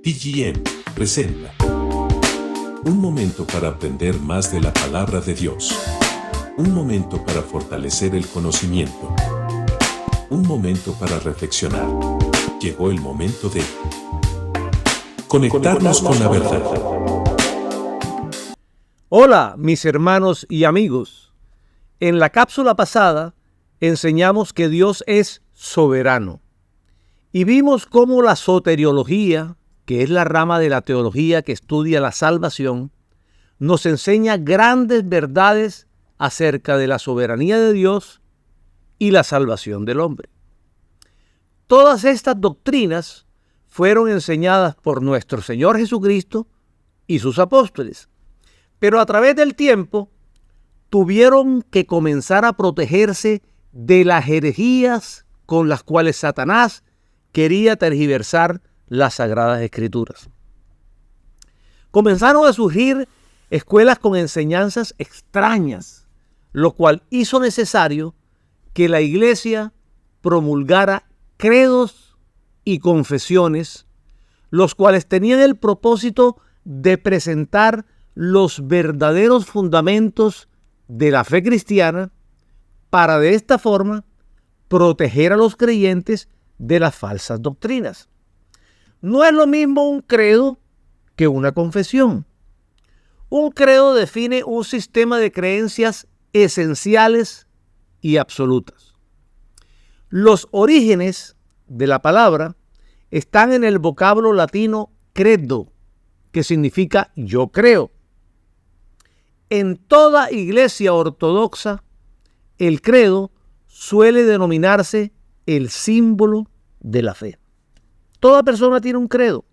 TGM presenta un momento para aprender más de la palabra de Dios. Un momento para fortalecer el conocimiento. Un momento para reflexionar. Llegó el momento de conectarnos con la verdad. Hola, mis hermanos y amigos. En la cápsula pasada enseñamos que Dios es soberano y vimos cómo la soteriología, que es la rama de la teología que estudia la salvación, nos enseña grandes verdades acerca de la soberanía de Dios y la salvación del hombre. Todas estas doctrinas fueron enseñadas por nuestro Señor Jesucristo y sus apóstoles, pero a través del tiempo tuvieron que comenzar a protegerse de las herejías con las cuales Satanás quería tergiversar las Sagradas Escrituras. Comenzaron a surgir escuelas con enseñanzas extrañas, lo cual hizo necesario que la iglesia promulgara credos y confesiones, los cuales tenían el propósito de presentar los verdaderos fundamentos de la fe cristiana para de esta forma proteger a los creyentes de las falsas doctrinas. No es lo mismo un credo que una confesión. Un credo define un sistema de creencias esenciales y absolutas. Los orígenes de la palabra están en el vocablo latino credo, que significa yo creo. En toda iglesia ortodoxa, el credo suele denominarse el símbolo de la fe. Toda persona tiene un credo,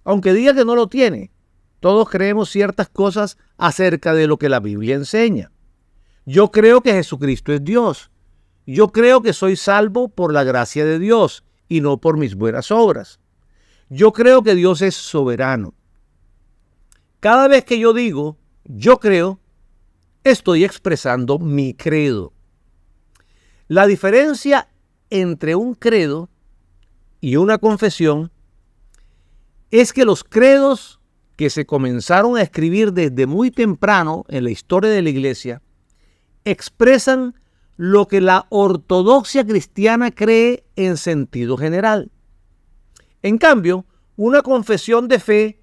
aunque diga que no lo tiene. Todos creemos ciertas cosas acerca de lo que la Biblia enseña. Yo creo que Jesucristo es Dios. Yo creo que soy salvo por la gracia de Dios y no por mis buenas obras. Yo creo que Dios es soberano. Cada vez que yo digo yo creo, estoy expresando mi credo. La diferencia entre un credo y una confesión es que los credos que se comenzaron a escribir desde muy temprano en la historia de la iglesia expresan lo que la ortodoxia cristiana cree en sentido general. En cambio, una confesión de fe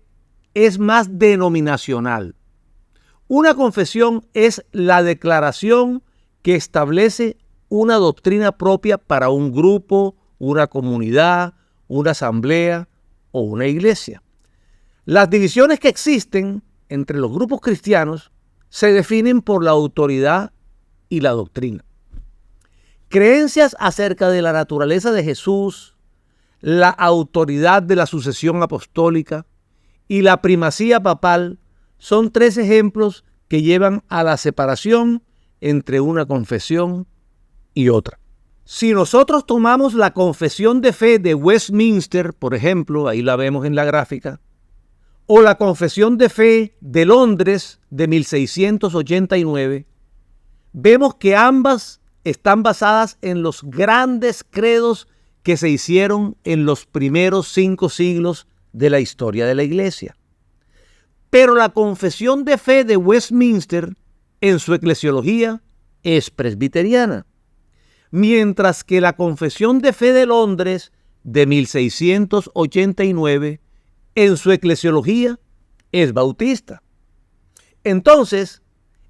es más denominacional. Una confesión es la declaración que establece una doctrina propia para un grupo, una comunidad, una asamblea o una iglesia. Las divisiones que existen entre los grupos cristianos se definen por la autoridad y la doctrina. Creencias acerca de la naturaleza de Jesús, la autoridad de la sucesión apostólica y la primacía papal son tres ejemplos que llevan a la separación entre una confesión y otra. Si nosotros tomamos la confesión de fe de Westminster, por ejemplo, ahí la vemos en la gráfica, o la confesión de fe de Londres de 1689, vemos que ambas están basadas en los grandes credos que se hicieron en los primeros 5 siglos de la historia de la iglesia. Pero la confesión de fe de Westminster en su eclesiología es presbiteriana, mientras que la confesión de fe de Londres de 1689 en su eclesiología es bautista. Entonces,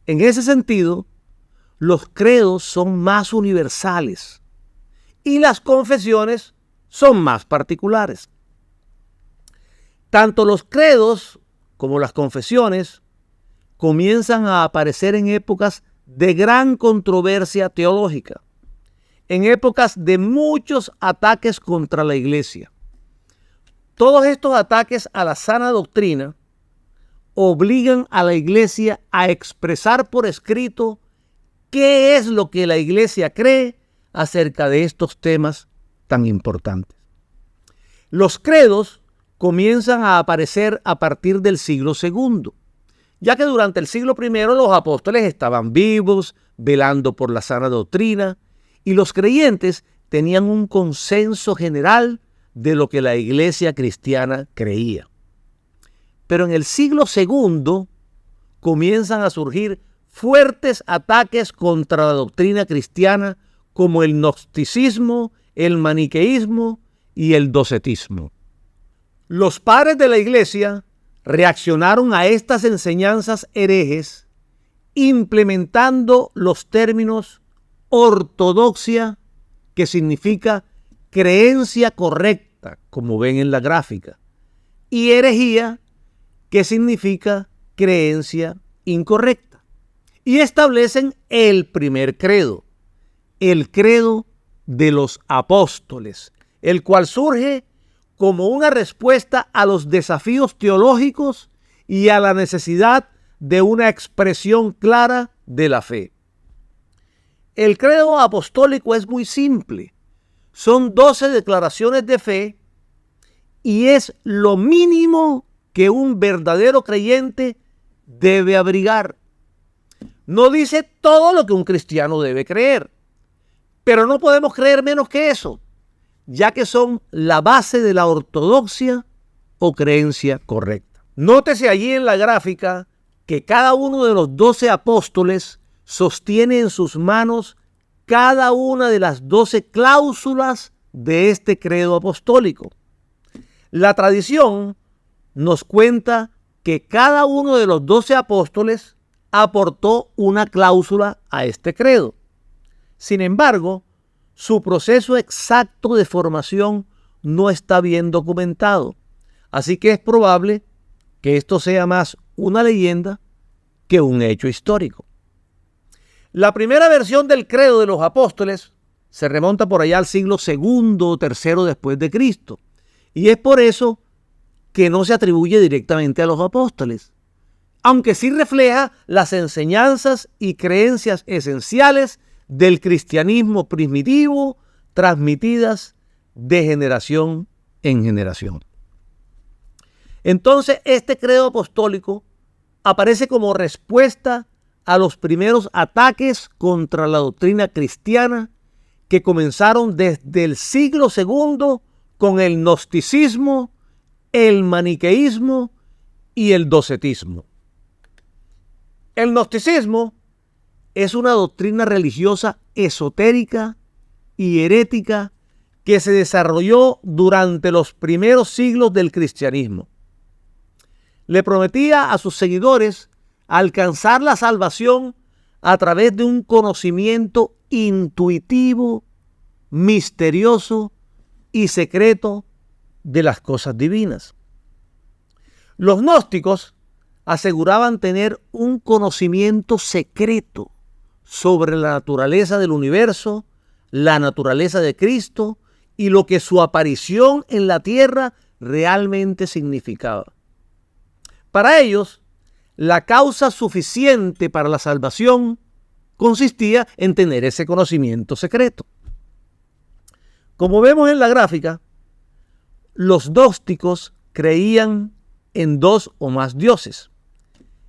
en ese sentido, los credos son más universales y las confesiones son más particulares. Tanto los credos como las confesiones comienzan a aparecer en épocas de gran controversia teológica, en épocas de muchos ataques contra la iglesia. Todos estos ataques a la sana doctrina obligan a la iglesia a expresar por escrito qué es lo que la iglesia cree acerca de estos temas tan importantes. Los credos comienzan a aparecer a partir del siglo II, ya que durante el siglo I los apóstoles estaban vivos, velando por la sana doctrina, y los creyentes tenían un consenso general de lo que la iglesia cristiana creía. Pero en el siglo II comienzan a surgir fuertes ataques contra la doctrina cristiana, como el gnosticismo, el maniqueísmo y el docetismo. Los padres de la iglesia reaccionaron a estas enseñanzas herejes implementando los términos ortodoxia, que significa creencia correcta, como ven en la gráfica, y herejía, que significa creencia incorrecta. Y establecen el primer credo, el credo de los apóstoles, el cual surge como una respuesta a los desafíos teológicos y a la necesidad de una expresión clara de la fe. El credo apostólico es muy simple. Son 12 declaraciones de fe y es lo mínimo que un verdadero creyente debe abrigar. No dice todo lo que un cristiano debe creer, pero no podemos creer menos que eso, ya que son la base de la ortodoxia o creencia correcta. Nótese allí en la gráfica que cada uno de los 12 apóstoles sostiene en sus manos cada una de las 12 cláusulas de este credo apostólico. La tradición nos cuenta que cada uno de los 12 apóstoles aportó una cláusula a este credo. Sin embargo, su proceso exacto de formación no está bien documentado, así que es probable que esto sea más una leyenda que un hecho histórico. La primera versión del credo de los apóstoles se remonta por allá al siglo II o III después de Cristo, y es por eso que no se atribuye directamente a los apóstoles, aunque sí refleja las enseñanzas y creencias esenciales del cristianismo primitivo, transmitidas de generación en generación. Entonces, este credo apostólico aparece como respuesta a los primeros ataques contra la doctrina cristiana que comenzaron desde el siglo II con el gnosticismo, el maniqueísmo y el docetismo. El gnosticismo es una doctrina religiosa esotérica y herética que se desarrolló durante los primeros siglos del cristianismo. Le prometía a sus seguidores alcanzar la salvación a través de un conocimiento intuitivo, misterioso y secreto de las cosas divinas. Los gnósticos aseguraban tener un conocimiento secreto sobre la naturaleza del universo, la naturaleza de Cristo y lo que su aparición en la tierra realmente significaba. Para ellos, la causa suficiente para la salvación consistía en tener ese conocimiento secreto. Como vemos en la gráfica, los gnósticos creían en 2 o más dioses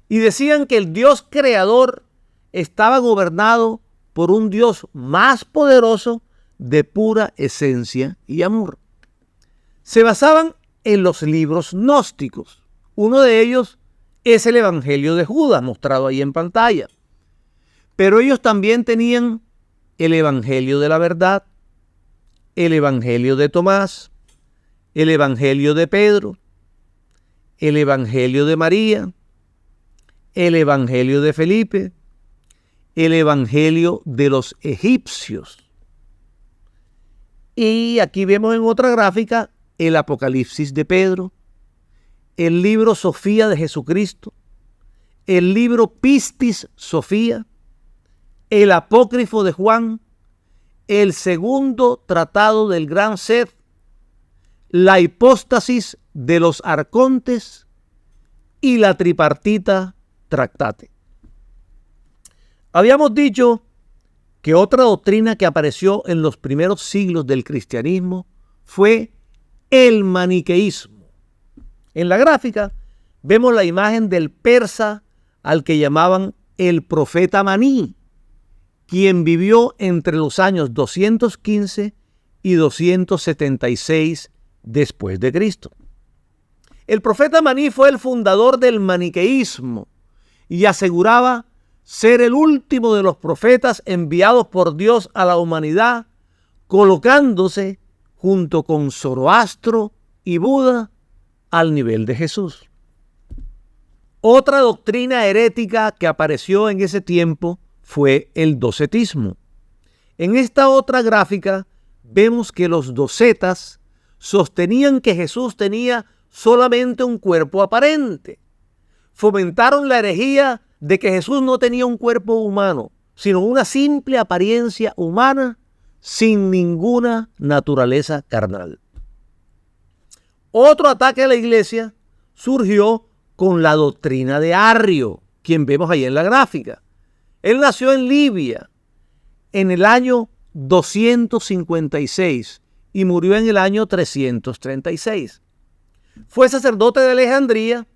y decían que el Dios creador estaba gobernado por un Dios más poderoso de pura esencia y amor. Se basaban en los libros gnósticos. Uno de ellos es el Evangelio de Judas, mostrado ahí en pantalla. Pero ellos también tenían el Evangelio de la Verdad, el Evangelio de Tomás, el Evangelio de Pedro, el Evangelio de María, el Evangelio de Felipe, el Evangelio de los egipcios. Y aquí vemos en otra gráfica el Apocalipsis de Pedro, el libro Sofía de Jesucristo, el libro Pistis Sofía, el Apócrifo de Juan, el segundo tratado del Gran Sed, la hipóstasis de los arcontes y la tripartita tractate. Habíamos dicho que otra doctrina que apareció en los primeros siglos del cristianismo fue el maniqueísmo. En la gráfica vemos la imagen del persa al que llamaban el profeta Maní, quien vivió entre los años 215 y 276 después de Cristo. El profeta Maní fue el fundador del maniqueísmo y aseguraba ser el último de los profetas enviados por Dios a la humanidad, colocándose junto con Zoroastro y Buda al nivel de Jesús. Otra doctrina herética que apareció en ese tiempo fue el docetismo. En esta otra gráfica vemos que los docetas sostenían que Jesús tenía solamente un cuerpo aparente. Fomentaron la herejía de que Jesús no tenía un cuerpo humano, sino una simple apariencia humana sin ninguna naturaleza carnal. Otro ataque a la iglesia surgió con la doctrina de Arrio, quien vemos ahí en la gráfica. Él nació en Libia en el año 256 y murió en el año 336. Fue sacerdote de Alejandría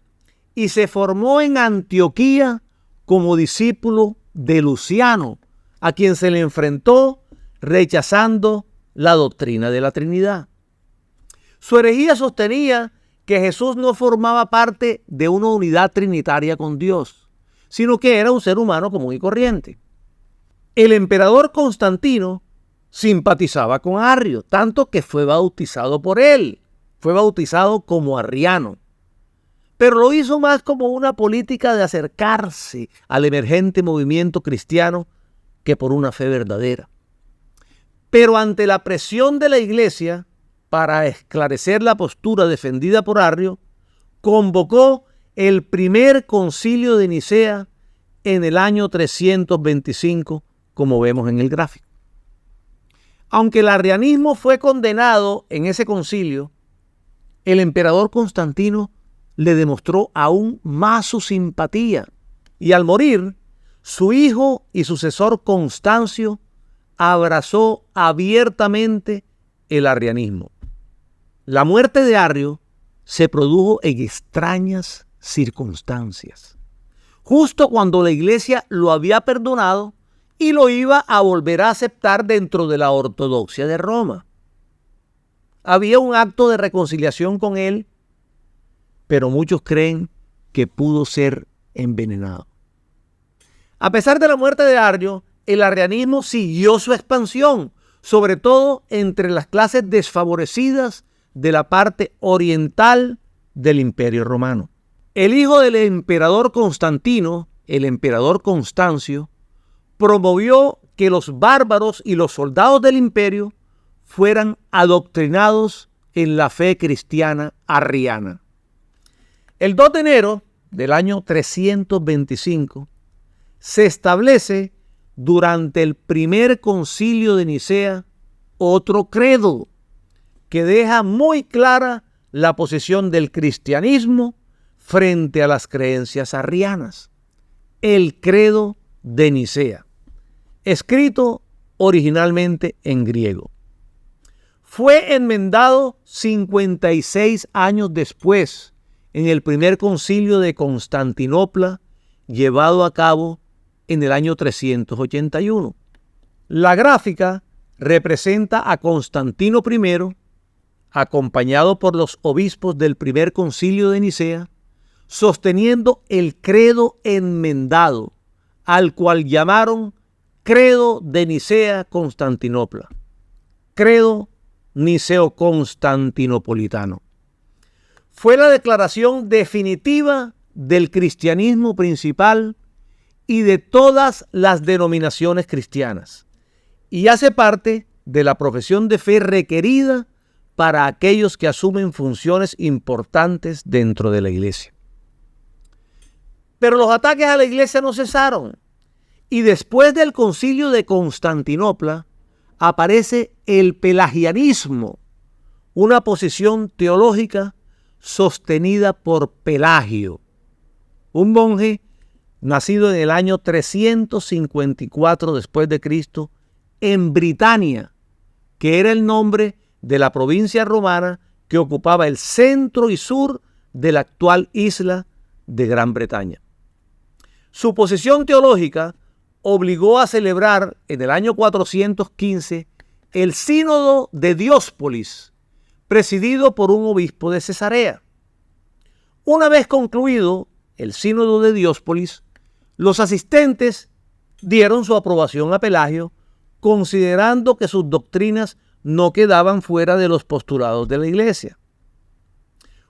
y se formó en Antioquía como discípulo de Luciano, a quien se le enfrentó rechazando la doctrina de la Trinidad. Su herejía sostenía que Jesús no formaba parte de una unidad trinitaria con Dios, sino que era un ser humano común y corriente. El emperador Constantino simpatizaba con Arrio, tanto que fue bautizado por él. Fue bautizado como arriano, pero lo hizo más como una política de acercarse al emergente movimiento cristiano que por una fe verdadera. Pero ante la presión de la iglesia para esclarecer la postura defendida por Arrio, convocó el primer concilio de Nicea en el año 325, como vemos en el gráfico. Aunque el arrianismo fue condenado en ese concilio, el emperador Constantino le demostró aún más su simpatía y al morir, su hijo y sucesor Constancio abrazó abiertamente el arrianismo. La muerte de Arrio se produjo en extrañas circunstancias, justo cuando la iglesia lo había perdonado y lo iba a volver a aceptar dentro de la ortodoxia de Roma. Había un acto de reconciliación con él, pero muchos creen que pudo ser envenenado. A pesar de la muerte de Arrio, el arrianismo siguió su expansión, sobre todo entre las clases desfavorecidas de la parte oriental del Imperio Romano. El hijo del emperador Constantino, el emperador Constancio, promovió que los bárbaros y los soldados del imperio fueran adoctrinados en la fe cristiana arriana. El 2 de enero del año 325 se establece durante el primer concilio de Nicea otro credo que deja muy clara la posición del cristianismo frente a las creencias arrianas. El credo de Nicea, escrito originalmente en griego. Fue enmendado 56 años después en el primer concilio de Constantinopla, llevado a cabo en el año 381. La gráfica representa a Constantino I, acompañado por los obispos del primer concilio de Nicea, sosteniendo el credo enmendado, al cual llamaron Credo de Nicea-Constantinopla, Credo Niceo-Constantinopolitano. Fue la declaración definitiva del cristianismo principal y de todas las denominaciones cristianas, y hace parte de la profesión de fe requerida para aquellos que asumen funciones importantes dentro de la iglesia. Pero los ataques a la iglesia no cesaron, y después del concilio de Constantinopla aparece el pelagianismo, una posición teológica sostenida por Pelagio, un monje nacido en el año 354 después de Cristo en Britania, que era el nombre de la provincia romana que ocupaba el centro y sur de la actual isla de Gran Bretaña. Su posición teológica obligó a celebrar en el año 415 el Sínodo de Diospolis presidido por un obispo de Cesarea. Una vez concluido el sínodo de Dióspolis, los asistentes dieron su aprobación a Pelagio, considerando que sus doctrinas no quedaban fuera de los postulados de la Iglesia.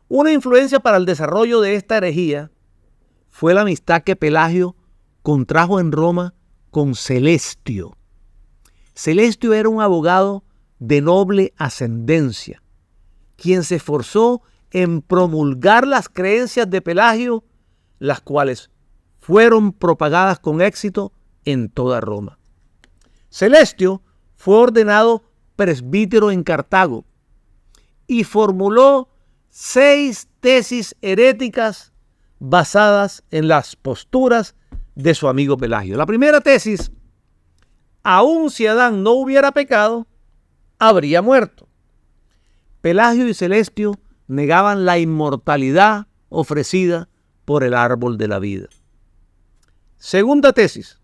Una influencia para el desarrollo de esta herejía fue la amistad que Pelagio contrajo en Roma con Celestio. Celestio era un abogado de noble ascendencia, quien se esforzó en promulgar las creencias de Pelagio, las cuales fueron propagadas con éxito en toda Roma. Celestio fue ordenado presbítero en Cartago y formuló 6 tesis heréticas basadas en las posturas de su amigo Pelagio. La primera tesis: aun si Adán no hubiera pecado, habría muerto. Pelagio y Celestio negaban la inmortalidad ofrecida por el árbol de la vida. Segunda tesis: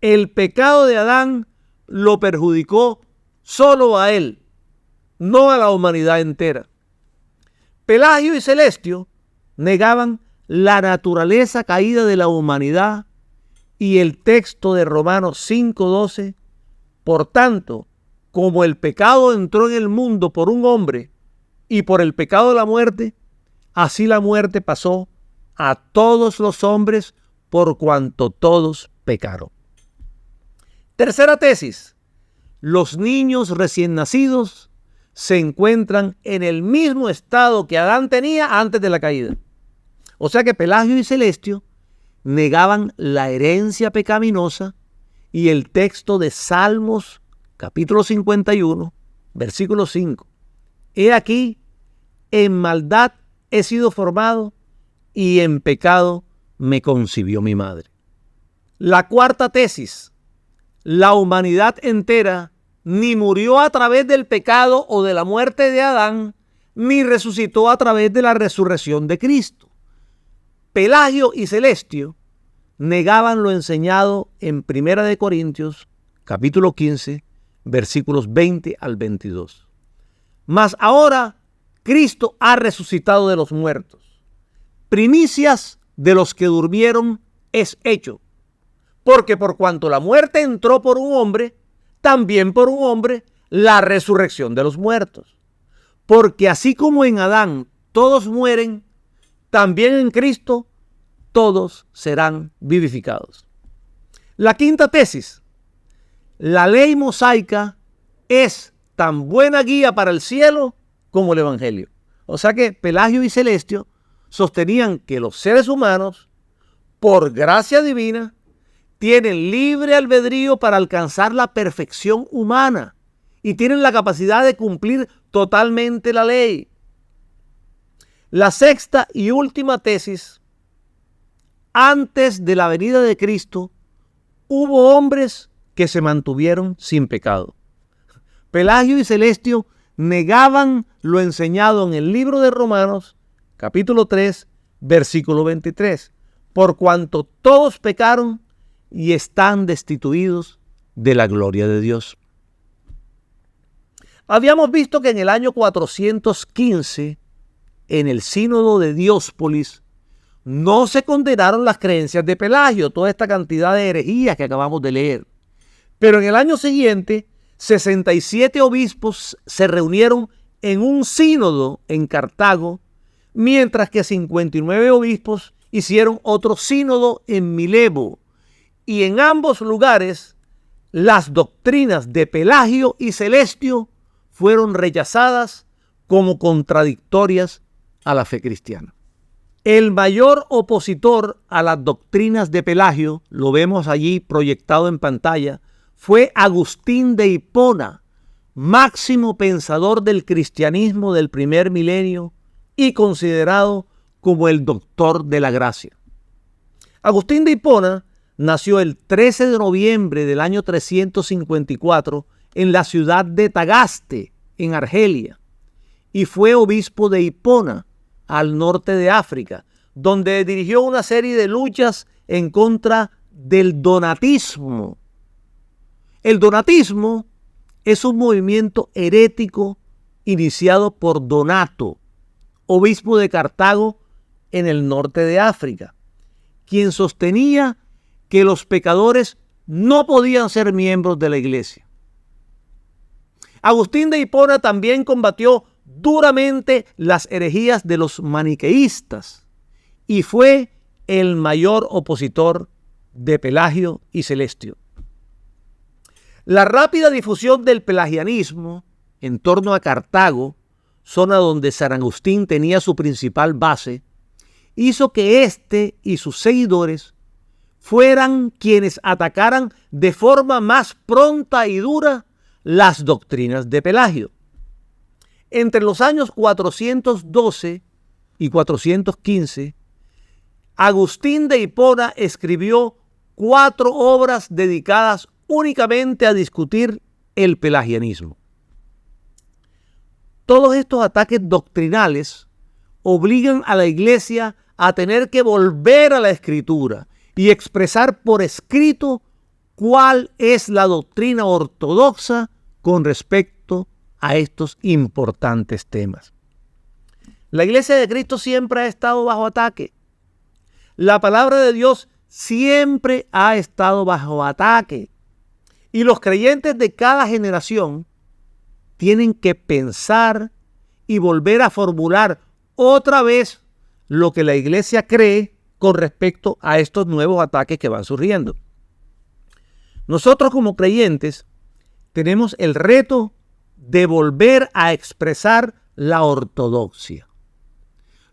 el pecado de Adán lo perjudicó solo a él, no a la humanidad entera. Pelagio y Celestio negaban la naturaleza caída de la humanidad y el texto de Romanos 5:12. Por tanto, como el pecado entró en el mundo por un hombre y por el pecado de la muerte, así la muerte pasó a todos los hombres por cuanto todos pecaron. Tercera tesis: los niños recién nacidos se encuentran en el mismo estado que Adán tenía antes de la caída. O sea que Pelagio y Celestio negaban la herencia pecaminosa y el texto de Salmos capítulo 51, versículo 5. He aquí, en maldad he sido formado y en pecado me concibió mi madre. La cuarta tesis: la humanidad entera ni murió a través del pecado o de la muerte de Adán, ni resucitó a través de la resurrección de Cristo. Pelagio y Celestio negaban lo enseñado en 1 Corintios, capítulo 15, versículos 20 al 22. Mas ahora Cristo ha resucitado de los muertos. Primicias de los que durmieron es hecho. Porque por cuanto la muerte entró por un hombre, también por un hombre la resurrección de los muertos. Porque así como en Adán todos mueren, también en Cristo todos serán vivificados. La quinta tesis: la ley mosaica es tan buena guía para el cielo como el Evangelio. O sea que Pelagio y Celestio sostenían que los seres humanos, por gracia divina, tienen libre albedrío para alcanzar la perfección humana y tienen la capacidad de cumplir totalmente la ley. La sexta y última tesis: antes de la venida de Cristo hubo hombres que se mantuvieron sin pecado. Pelagio y Celestio negaban lo enseñado en el libro de Romanos, capítulo 3, versículo 23. Por cuanto todos pecaron y están destituidos de la gloria de Dios. Habíamos visto que en el año 415, en el sínodo de Dióspolis, no se condenaron las creencias de Pelagio, toda esta cantidad de herejías que acabamos de leer. Pero en el año siguiente, 67 obispos se reunieron en un sínodo en Cartago, mientras que 59 obispos hicieron otro sínodo en Milevo. Y en ambos lugares, las doctrinas de Pelagio y Celestio fueron rechazadas como contradictorias a la fe cristiana. El mayor opositor a las doctrinas de Pelagio, lo vemos allí proyectado en pantalla, fue Agustín de Hipona, máximo pensador del cristianismo del primer milenio y considerado como el doctor de la gracia. Agustín de Hipona nació el 13 de noviembre del año 354 en la ciudad de Tagaste, en Argelia, y fue obispo de Hipona, al norte de África, donde dirigió una serie de luchas en contra del donatismo. El donatismo es un movimiento herético iniciado por Donato, obispo de Cartago en el norte de África, quien sostenía que los pecadores no podían ser miembros de la iglesia. Agustín de Hipona también combatió duramente las herejías de los maniqueístas y fue el mayor opositor de Pelagio y Celestio. La rápida difusión del pelagianismo en torno a Cartago, zona donde San Agustín tenía su principal base, hizo que éste y sus seguidores fueran quienes atacaran de forma más pronta y dura las doctrinas de Pelagio. Entre los años 412 y 415, Agustín de Hipona escribió 4 obras dedicadas únicamente a discutir el pelagianismo. Todos estos ataques doctrinales obligan a la iglesia a tener que volver a la escritura y expresar por escrito cuál es la doctrina ortodoxa con respecto a estos importantes temas. La iglesia de Cristo siempre ha estado bajo ataque. La palabra de Dios siempre ha estado bajo ataque. Y los creyentes de cada generación tienen que pensar y volver a formular otra vez lo que la iglesia cree con respecto a estos nuevos ataques que van surgiendo. Nosotros como creyentes tenemos el reto de volver a expresar la ortodoxia.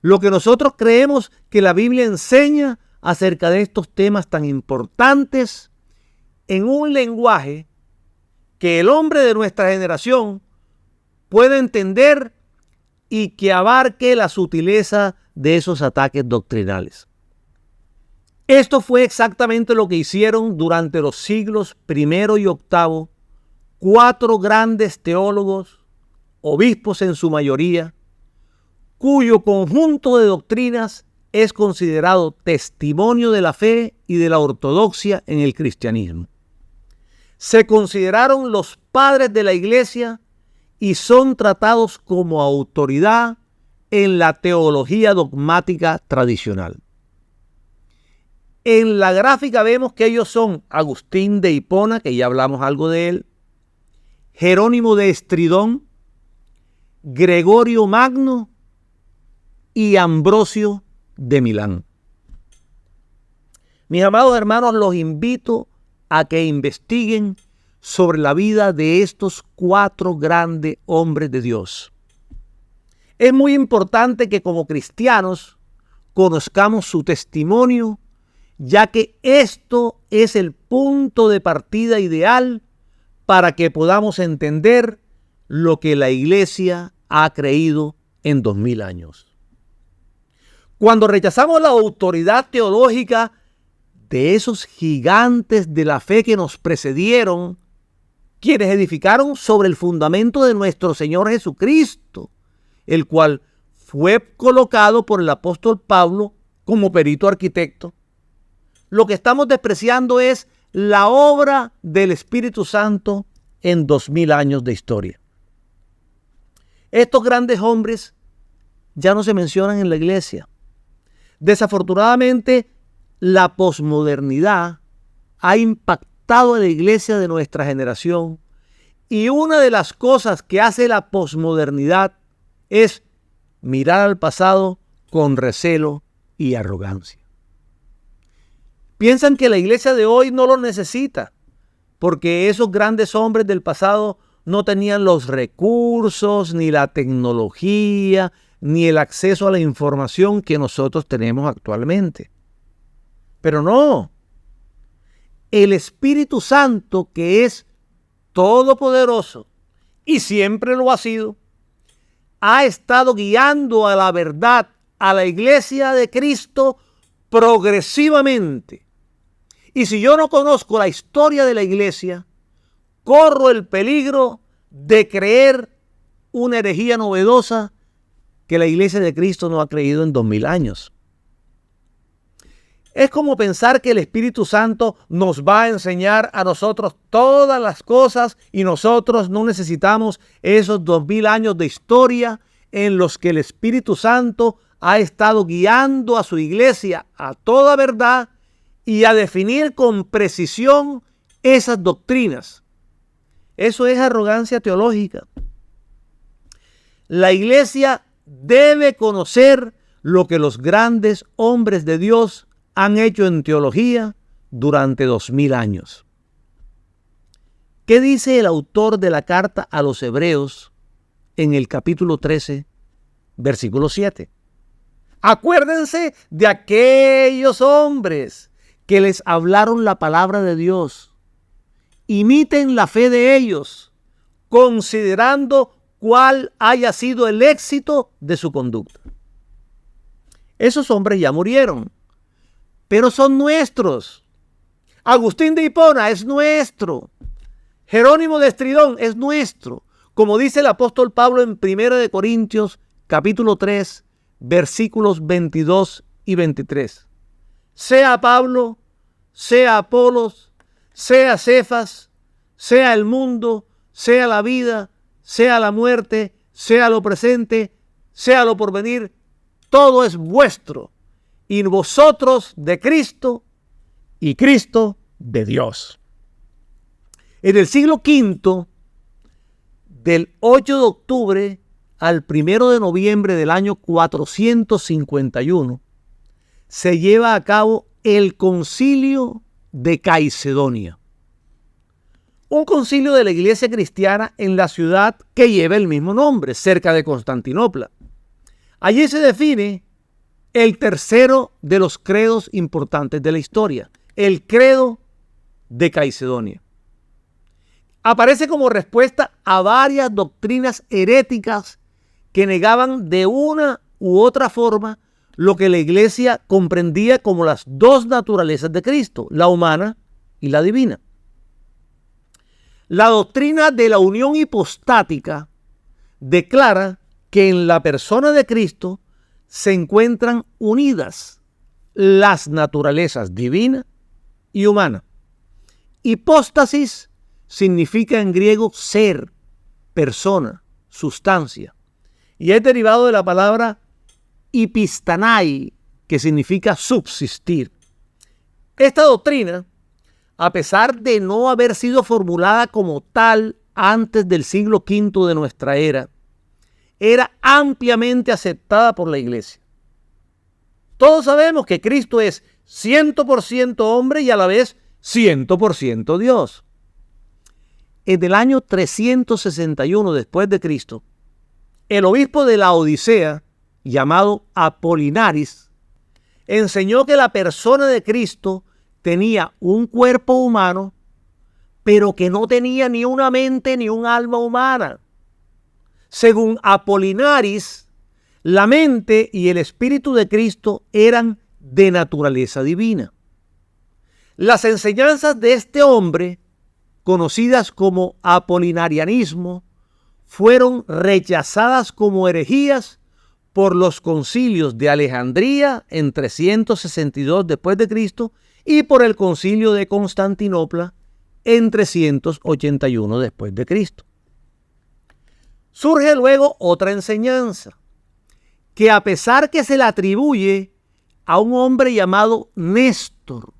Lo que nosotros creemos que la Biblia enseña acerca de estos temas tan importantes en un lenguaje que el hombre de nuestra generación pueda entender y que abarque la sutileza de esos ataques doctrinales. Esto fue exactamente lo que hicieron durante los siglos I y VIII 4 grandes teólogos, obispos en su mayoría, cuyo conjunto de doctrinas es considerado testimonio de la fe y de la ortodoxia en el cristianismo. Se consideraron los padres de la iglesia y son tratados como autoridad en la teología dogmática tradicional. En la gráfica vemos que ellos son Agustín de Hipona, que ya hablamos algo de él, Jerónimo de Estridón, Gregorio Magno y Ambrosio de Milán. Mis amados hermanos, los invito a que investiguen sobre la vida de estos 4 grandes hombres de Dios. Es muy importante que como cristianos conozcamos su testimonio, ya que esto es el punto de partida ideal para que podamos entender lo que la iglesia ha creído en 2000 años. Cuando rechazamos la autoridad teológica de esos gigantes de la fe que nos precedieron, quienes edificaron sobre el fundamento de nuestro Señor Jesucristo, el cual fue colocado por el apóstol Pablo como perito arquitecto, lo que estamos despreciando es la obra del Espíritu Santo en 2000 años de historia. Estos grandes hombres ya no se mencionan en la iglesia. Desafortunadamente, la posmodernidad ha impactado a la iglesia de nuestra generación y una de las cosas que hace la posmodernidad es mirar al pasado con recelo y arrogancia. Piensan que la iglesia de hoy no lo necesita porque esos grandes hombres del pasado no tenían los recursos, ni la tecnología, ni el acceso a la información que nosotros tenemos actualmente. Pero no. El Espíritu Santo, que es todopoderoso y siempre lo ha sido, ha estado guiando a la verdad, a la iglesia de Cristo progresivamente. Y si yo no conozco la historia de la iglesia, corro el peligro de creer una herejía novedosa que la iglesia de Cristo no ha creído en 2000 años. Es como pensar que el Espíritu Santo nos va a enseñar a nosotros todas las cosas y nosotros no necesitamos esos 2000 años de historia en los que el Espíritu Santo ha estado guiando a su iglesia a toda verdad y a definir con precisión esas doctrinas. Eso es arrogancia teológica. La iglesia debe conocer lo que los grandes hombres de Dios han hecho en teología durante 2000 años. ¿Qué dice el autor de la carta a los Hebreos en el capítulo 13, versículo 7? Acuérdense de aquellos hombres que les hablaron la palabra de Dios. Imiten la fe de ellos, considerando cuál haya sido el éxito de su conducta. Esos hombres ya murieron, pero son nuestros. Agustín de Hipona es nuestro. Jerónimo de Estridón es nuestro. Como dice el apóstol Pablo en 1 Corintios capítulo 3, versículos 22 y 23. Sea Pablo, sea Apolos, sea Cefas, sea el mundo, sea la vida, sea la muerte, sea lo presente, sea lo porvenir, todo es vuestro, y vosotros de Cristo, y Cristo de Dios. En el siglo V, del 8 de octubre al 1 de noviembre del año 451, se lleva a cabo el Concilio de Calcedonia. Un concilio de la iglesia cristiana en la ciudad que lleva el mismo nombre, cerca de Constantinopla. Allí se define el tercero de los credos importantes de la historia, el credo de Calcedonia. Aparece como respuesta a varias doctrinas heréticas que negaban de una u otra forma lo que la iglesia comprendía como las dos naturalezas de Cristo, la humana y la divina. La doctrina de la unión hipostática declara que en la persona de Cristo se encuentran unidas las naturalezas divina y humana. Hipóstasis significa en griego ser, persona, sustancia, y es derivado de la palabra hipistanai, que significa subsistir. Esta doctrina, a pesar de no haber sido formulada como tal antes del siglo V de nuestra era, era ampliamente aceptada por la iglesia. Todos sabemos que Cristo es 100% hombre y a la vez 100% Dios. En el año 361 después de Cristo, el obispo de la Odisea, llamado Apolinaris, enseñó que la persona de Cristo tenía un cuerpo humano, pero que no tenía ni una mente ni un alma humana. Según Apolinaris, la mente y el espíritu de Cristo eran de naturaleza divina. Las enseñanzas de este hombre, conocidas como apolinarianismo, fueron rechazadas como herejías por los concilios de Alejandría en 362 después de Cristo y por el concilio de Constantinopla en 381 después de Cristo. Surge luego otra enseñanza, que a pesar que se le atribuye a un hombre llamado Néstor,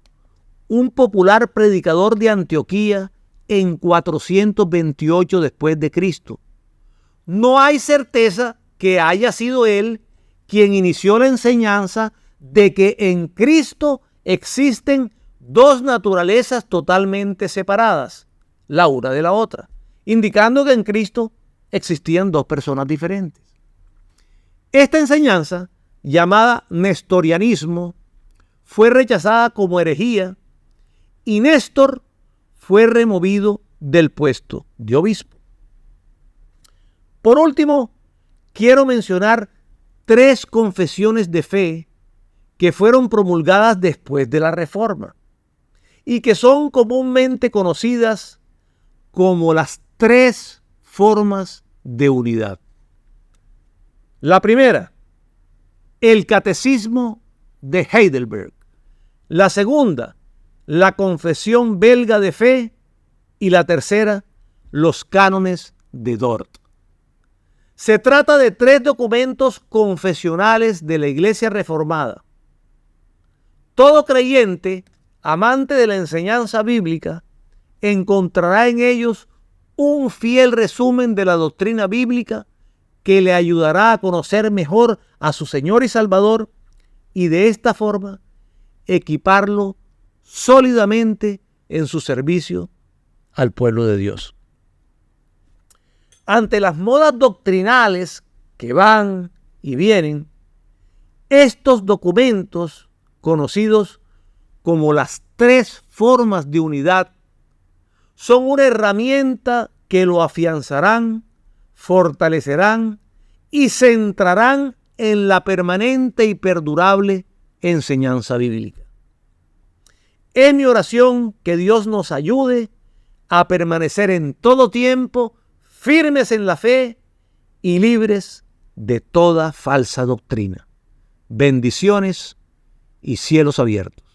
un popular predicador de Antioquía en 428 después de Cristo, no hay certeza que haya sido él quien inició la enseñanza de que en Cristo existen dos naturalezas totalmente separadas, la una de la otra, indicando que en Cristo existían dos personas diferentes. Esta enseñanza, llamada nestorianismo, fue rechazada como herejía y Néstor fue removido del puesto de obispo. Por último, quiero mencionar 3 confesiones de fe que fueron promulgadas después de la Reforma y que son comúnmente conocidas como las 3 formas de unidad. La primera, el Catecismo de Heidelberg, La segunda, la Confesión Belga de Fe. Y la tercera, los cánones de Dort. Se trata de 3 documentos confesionales de la Iglesia Reformada. Todo creyente, amante de la enseñanza bíblica, encontrará en ellos un fiel resumen de la doctrina bíblica que le ayudará a conocer mejor a su Señor y Salvador y de esta forma equiparlo sólidamente en su servicio al pueblo de Dios. Ante las modas doctrinales que van y vienen, estos documentos, conocidos como las 3 formas de unidad, son una herramienta que lo afianzarán, fortalecerán y centrarán en la permanente y perdurable enseñanza bíblica. Es mi oración que Dios nos ayude a permanecer en todo tiempo firmes en la fe y libres de toda falsa doctrina. Bendiciones y cielos abiertos.